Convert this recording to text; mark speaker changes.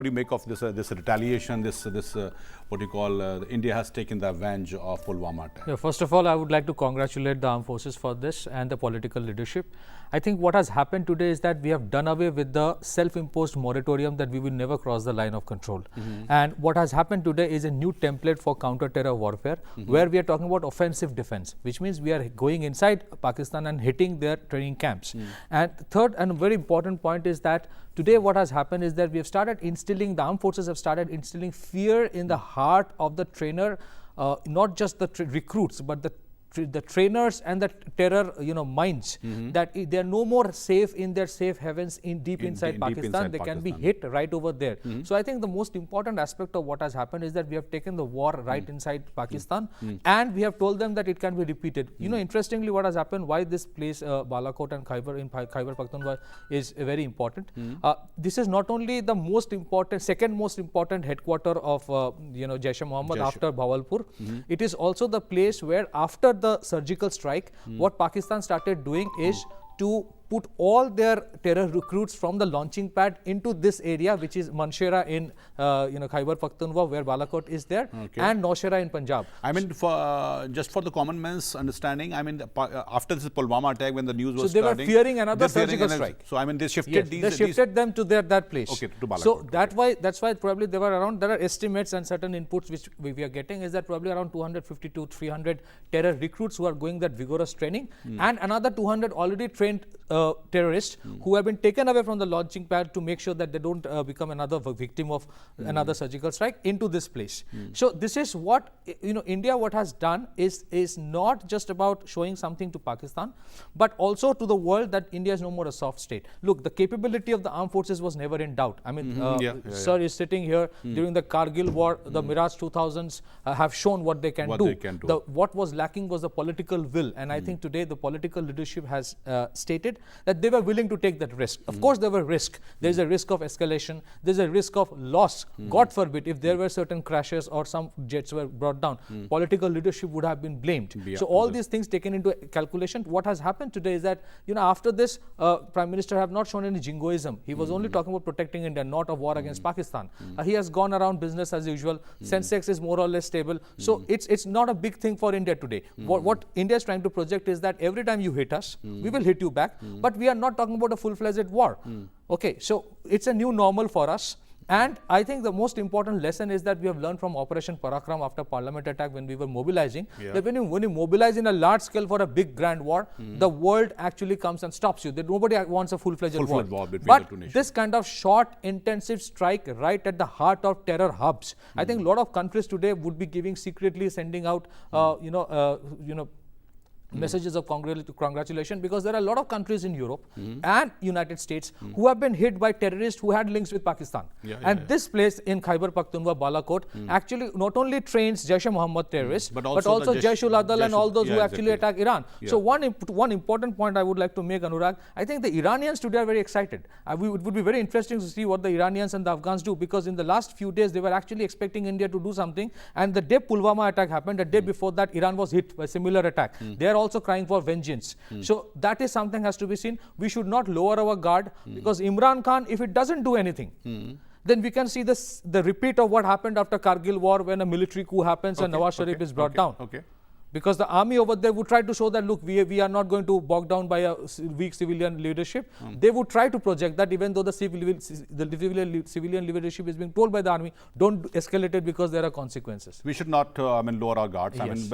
Speaker 1: do you make of this retaliation, this what do you call India has taken the revenge of Pulwama attack?
Speaker 2: Yeah, first of all, I would like to congratulate the armed forces for this and the political leadership. I think what has happened today is that we have done away with the self-imposed moratorium that we will never cross the line of control. And what has happened today is a new template for counter-terror warfare, where we are talking about offensive defense, which means we are going inside Pakistan and hitting their training camps. And third and very important point is that today what has happened is that we have started instilling, the armed forces have started instilling fear in the heart of the trainer, not just the recruits, but the trainers and the terror minds, that they are no more safe in their safe havens deep inside Pakistan. They can be hit right over there. So I think the most important aspect of what has happened is that we have taken the war right inside Pakistan, and we have told them that it can be repeated. Interestingly, what has happened, why this place Balakot and Khyber Pakhtunkhwa is very important. This is not only the most important, second most important headquarter of Jaish-e-Mohammed after Bawalpur. It is also the place where after the surgical strike, what Pakistan started doing is to put all their terror recruits from the launching pad into this area, which is Manshera in Khyber Pakhtunkhwa, where Balakot is there, and Naushera in Punjab.
Speaker 1: I mean, just for the common man's understanding, I mean, after this Pulwama attack, when the news was
Speaker 2: starting, they were fearing another surgical strike.
Speaker 1: So I mean, they shifted
Speaker 2: they shifted them to that place.
Speaker 1: Okay, to Balakot.
Speaker 2: So that's why probably there are estimates and certain inputs which we are getting is that probably around 250 to 300 terror recruits who are going that vigorous training, and another 200 already trained terrorists who have been taken away from the launching pad to make sure that they don't become another victim of another surgical strike into this place. So this is what India what has done is not just about showing something to Pakistan, but also to the world that India is no more a soft state. Look, the capability of the armed forces was never in doubt. I mean, sir is sitting here during the Kargil war. The Mirage 2000s have shown what they can do. What was lacking was the political will, and I think today the political leadership has stated that they were willing to take that risk. Of course, there were risks. There is a risk of escalation. There is a risk of loss. God forbid, if there were certain crashes or some jets were brought down, political leadership would have been blamed. So all these things taken into calculation. What has happened today is that after this, Prime Minister have not shown any jingoism. He was only talking about protecting India, not a war against Pakistan. He has gone around business as usual. Sensex is more or less stable. So it's not a big thing for India today. What India is trying to project is that every time you hit us, we will hit you back. But we are not talking about a full-fledged war. Okay, so it's a new normal for us. And I think the most important lesson is that we have learned from Operation Parakram after Parliament attack, when we were mobilizing, that when you mobilize in a large scale for a big grand war, the world actually comes and stops you. That nobody wants a full-fledged war. But this kind of short, intensive strike right at the heart of terror hubs, I think a lot of countries today would be secretly sending out, messages of congratulation, because there are a lot of countries in Europe and United States who have been hit by terrorists who had links with Pakistan. This place in Khyber Pakhtunkhwa, Balakot, actually not only trains Jaish-e-Mohammed terrorists, but also Jaish-ul-Adal and all those who actually attack Iran. So one important point I would like to make, Anurag, I think the Iranians today are very excited. It would be very interesting to see what the Iranians and the Afghans do, because in the last few days they were actually expecting India to do something, and the day Pulwama attack happened, the day before that Iran was hit by a similar attack. They are also crying for vengeance. So that is something has to be seen. We should not lower our guard, because Imran Khan, if it doesn't do anything, then we can see the repeat of what happened after Kargil war, when a military coup happens and Nawaz Sharif is brought down. Because the army over there would try to show that, look, we are not going to bog down by a weak civilian leadership. They would try to project that, even though the civilian leadership is being told by the army, don't escalate it because there are consequences.
Speaker 1: We should not lower our guards. I mean,